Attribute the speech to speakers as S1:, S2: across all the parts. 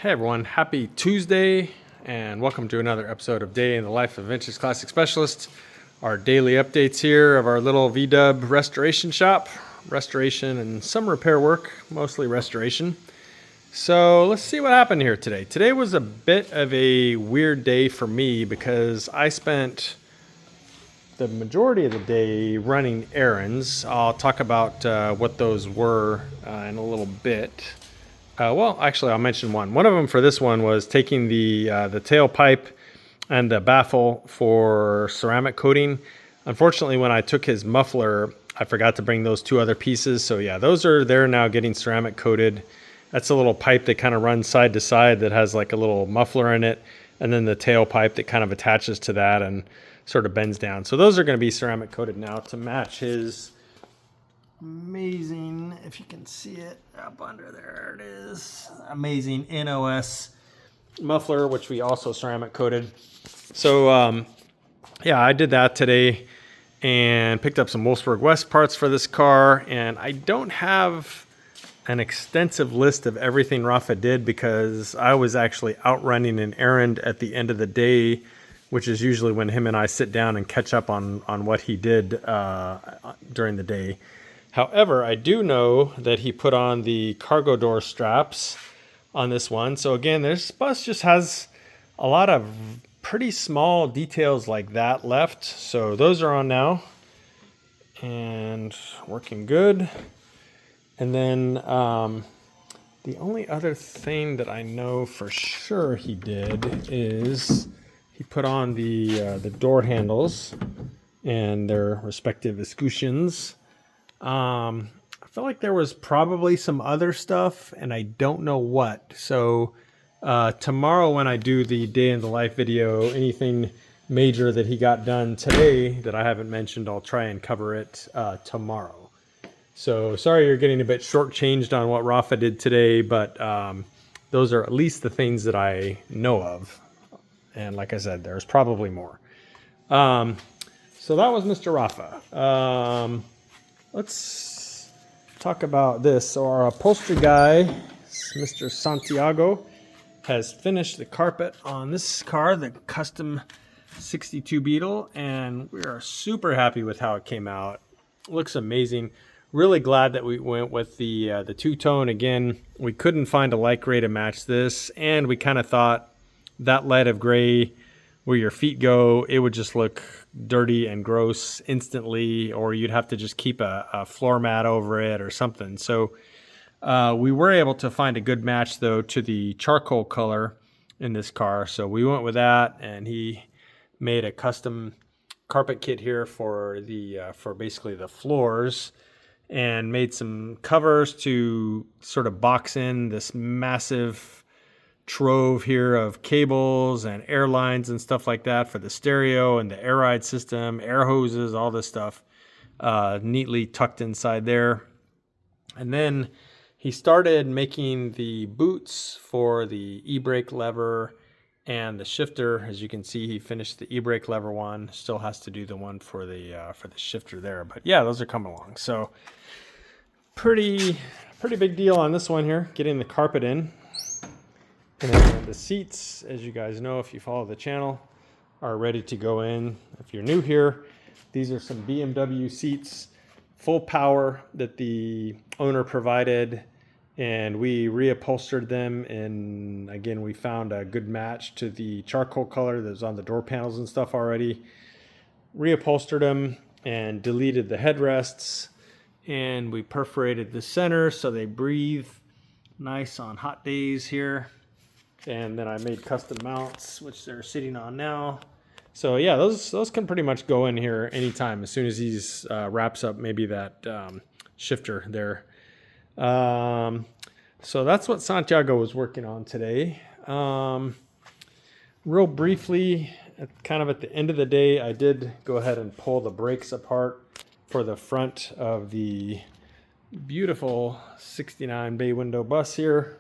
S1: Hey everyone, happy Tuesday and welcome to another episode of Day in the Life of Vintage Classic Specialist. Our daily updates here of our little VW restoration shop. Restoration and some repair work, mostly restoration. So let's see what happened here today. Today was a bit of a weird day for me because I spent the majority of the day running errands. I'll talk about what those were in a little bit. Well, actually, I'll mention one. One of them for this one was taking the tailpipe and the baffle for ceramic coating. Unfortunately, when I took his muffler, I forgot to bring those two other pieces. So yeah, they're now getting ceramic coated. That's a little pipe that kind of runs side to side that has like a little muffler in it, and then the tailpipe that kind of attaches to that and sort of bends down. So those are going to be ceramic coated now to match his amazing, if you can see it up under there, it is amazing NOS muffler, which we also ceramic coated. So yeah, I did that today and picked up some Wolfsburg West parts for this car. And I don't have an extensive list of everything Rafa did because I was actually out running an errand at the end of the day, which is usually when him and I sit down and catch up on what he did during the day. However, I do know that he put on the cargo door straps on this one. So again, this bus just has a lot of pretty small details like that left. So those are on now and working good. And then the only other thing that I know for sure he did is he put on the door handles and their respective escutcheons. I felt like there was probably some other stuff and I don't know what. So tomorrow when I do the day in the life video, anything major that he got done today that I haven't mentioned, I'll try and cover it tomorrow. So sorry you're getting a bit shortchanged on what Rafa did today, but those are at least the things that I know of. And like I said, there's probably more. So that was Mr. Rafa. Let's talk about this. So our upholstery guy, Mr. Santiago, has finished the carpet on this car, the custom 62 Beetle, and we are super happy with how it came out. Looks amazing. Really glad that we went with the two-tone. Again, we couldn't find a light gray to match this, and we kind of thought that lead of gray where your feet go, it would just look dirty and gross instantly, or you'd have to just keep a floor mat over it or something. So we were able to find a good match though to the charcoal color in this car. So we went with that, and he made a custom carpet kit here for for basically the floors, and made some covers to sort of box in this massive trove here of cables and air lines and stuff like that for the stereo and the air ride system, air hoses, all this stuff neatly tucked inside there. And then he started making the boots for the e-brake lever and the shifter. As you can see, he finished the e-brake lever one, still has to do the one for the shifter there. But yeah, those are coming along. So pretty big deal on this one here, getting the carpet in. And the seats, as you guys know, if you follow the channel, are ready to go in. If you're new here, these are some BMW seats, full power that the owner provided, and we reupholstered them. And again, we found a good match to the charcoal color that was on the door panels and stuff already. Reupholstered them and deleted the headrests, and we perforated the center so they breathe nice on hot days here. And then I made custom mounts, which they're sitting on now. So yeah, those can pretty much go in here anytime as soon as he's wraps up maybe that shifter there. So that's what Santiago was working on today. Real briefly, kind of at the end of the day, I did go ahead and pull the brakes apart for the front of the beautiful 69 bay window bus here.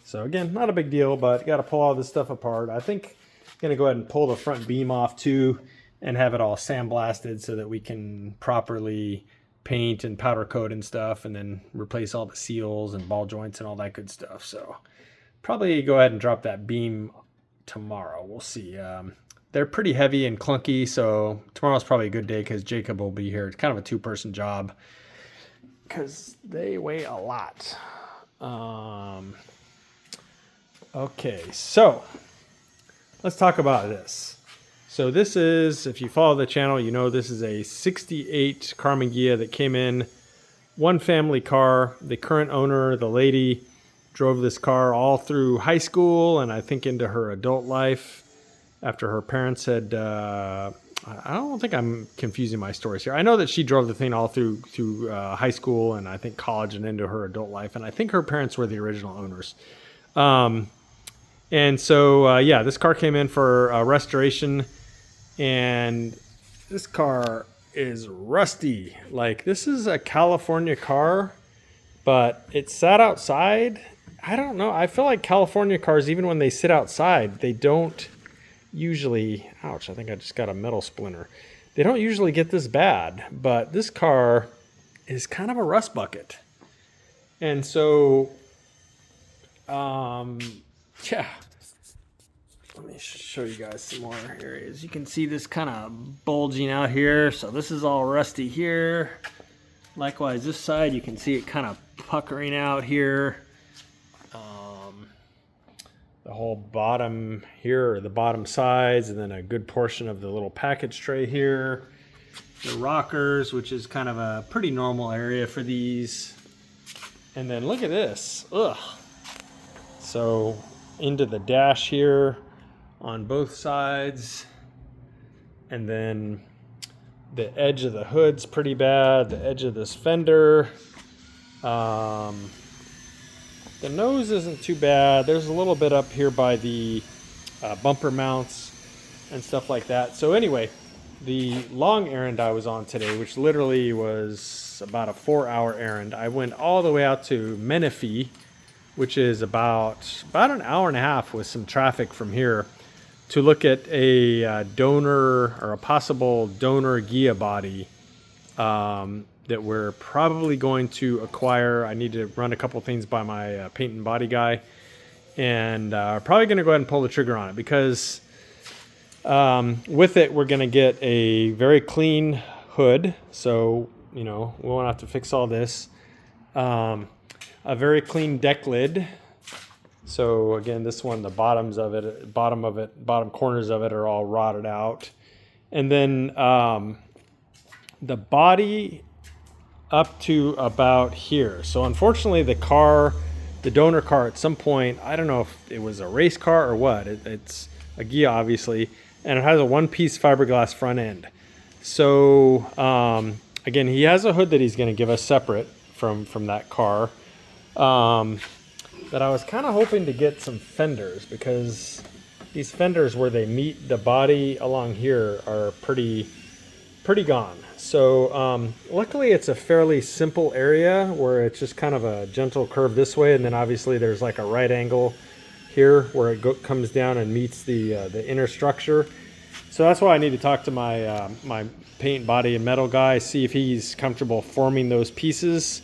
S1: So again, not a big deal, but got to pull all this stuff apart. I think I'm going to go ahead and pull the front beam off too and have it all sandblasted so that we can properly paint and powder coat and stuff, and then replace all the seals and ball joints and all that good stuff. So probably go ahead and drop that beam tomorrow. We'll see. They're pretty heavy and clunky, so tomorrow's probably a good day because Jacob will be here. It's kind of a two-person job because they weigh a lot. Okay, so let's talk about this. So this is, if you follow the channel, you know this is a 68 Ghia that came in, one family car. The current owner, the lady, drove this car all through high school and I think into her adult life after her parents had, I don't think I'm confusing my stories here. I know that she drove the thing all through high school and I think college and into her adult life. And I think her parents were the original owners. And so, yeah, this car came in for restoration, and this car is rusty. Like, this is a California car, but it sat outside. I don't know. I feel like California cars, even when they sit outside, they don't usually, ouch, I think I just got a metal splinter. They don't usually get this bad, but this car is kind of a rust bucket. And so, yeah, let me show you guys some more areas. You can see this kind of bulging out here. So this is all rusty here. Likewise, this side, you can see it kind of puckering out here. The whole bottom here, or the bottom sides, and then a good portion of the little package tray here. The rockers, which is kind of a pretty normal area for these. And then look at this. Ugh. So into the dash here on both sides. And then the edge of the hood's pretty bad. The edge of this fender. The nose isn't too bad. There's a little bit up here by the bumper mounts and stuff like that. So anyway, the long errand I was on today, which literally was about a 4-hour errand, I went all the way out to Menifee, which is about an hour and a half with some traffic from here, to look at a donor or a possible donor Ghia body that we're probably going to acquire. I need to run a couple things by my paint and body guy, and probably going to go ahead and pull the trigger on it because with it we're going to get a very clean hood, so you know we won't have to fix all this. A very clean deck lid. So again, this one, the bottom corners of it are all rotted out, and then the body up to about here. So unfortunately the donor car at some point, I don't know if it was a race car or what, it's a Ghia obviously, and it has a one-piece fiberglass front end. So again, he has a hood that he's going to give us separate from that car. But I was kind of hoping to get some fenders, because these fenders where they meet the body along here are pretty gone. So luckily it's a fairly simple area where it's just kind of a gentle curve this way, and then obviously there's like a right angle here where it comes down and meets the inner structure. So that's why I need to talk to my my paint, body, and metal guy, see if he's comfortable forming those pieces.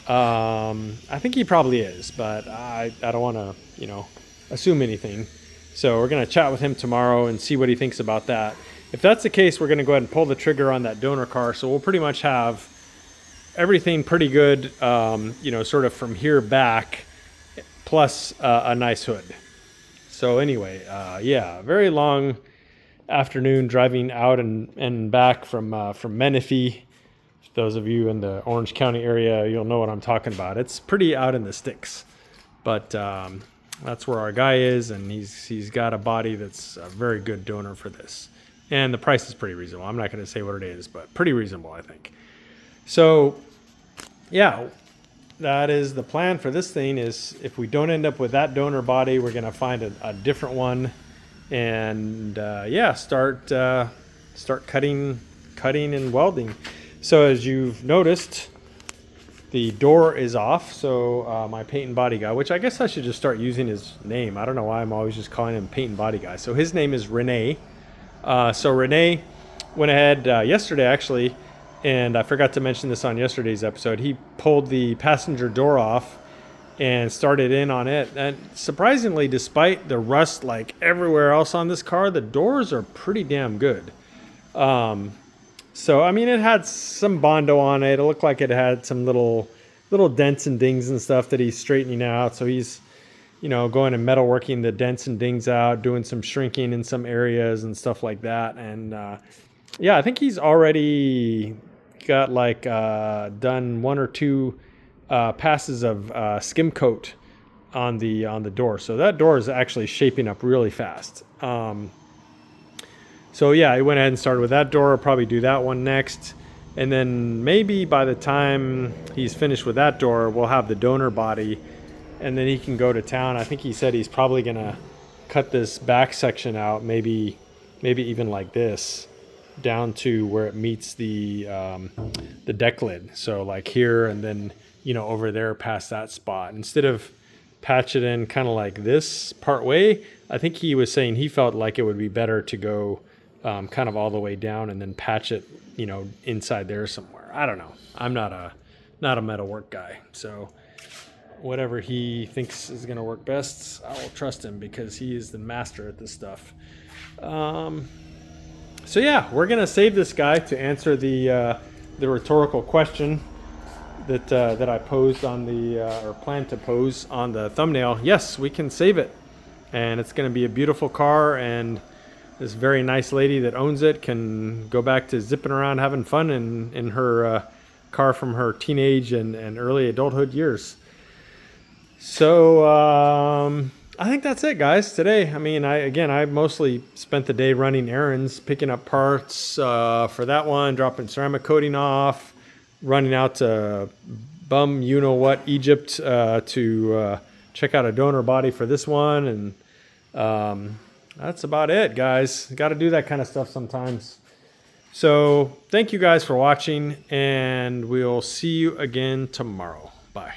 S1: I think he probably is, but I don't want to, assume anything. So we're going to chat with him tomorrow and see what he thinks about that. If that's the case, we're going to go ahead and pull the trigger on that donor car. So we'll pretty much have everything pretty good, sort of from here back, plus a nice hood. So anyway, yeah, very long afternoon driving out and back from Menifee. Those of you in the Orange County area, you'll know what I'm talking about. It's pretty out in the sticks, but that's where our guy is, and he's got a body that's a very good donor for this. And the price is pretty reasonable. I'm not going to say what it is, but pretty reasonable, I think. So, yeah, that is the plan for this thing. Is if we don't end up with that donor body, we're going to find a different one, and yeah, start cutting and welding. So as you've noticed, the door is off. So my paint and body guy, which I guess I should just start using his name. I don't know why I'm always just calling him paint and body guy. So his name is Rene. So Rene went ahead yesterday actually And I forgot to mention this on yesterday's episode. He pulled the passenger door off and started in on it. And surprisingly, despite the rust like everywhere else on this car, the doors are pretty damn good. So, I mean, it had some Bondo on it. It looked like it had some little dents and dings and stuff that he's straightening out. So he's, you know, going and metalworking the dents and dings out, doing some shrinking in some areas and stuff like that. And yeah, I think he's already got like done 1 or 2 passes of skim coat on the door. So that door is actually shaping up really fast. So yeah, I went ahead and started with that door. I'll probably do that one next. And then maybe by the time he's finished with that door, we'll have the donor body, and then he can go to town. I think he said he's probably gonna cut this back section out, maybe even like this, down to where it meets the deck lid. So like here, and then, you know, over there past that spot. Instead of patch it in kind of like this part way, I think he was saying he felt like it would be better to go kind of all the way down and then patch it, you know, inside there somewhere. I don't know. I'm not a metalwork guy, so whatever he thinks is going to work best, I will trust him because he is the master at this stuff. So yeah, we're going to save this guy to answer the rhetorical question that I posed on the or planned to pose on the thumbnail. Yes, we can save it, and it's going to be a beautiful car, and this very nice lady that owns it can go back to zipping around having fun in her car from her teenage and early adulthood years. So I think that's it, guys, today. I mean, I mostly spent the day running errands, picking up parts for that one, dropping ceramic coating off, running out to you-know-what, Egypt to check out a donor body for this one. And that's about it, guys. Got to do that kind of stuff sometimes. So thank you guys for watching, and we'll see you again tomorrow. Bye.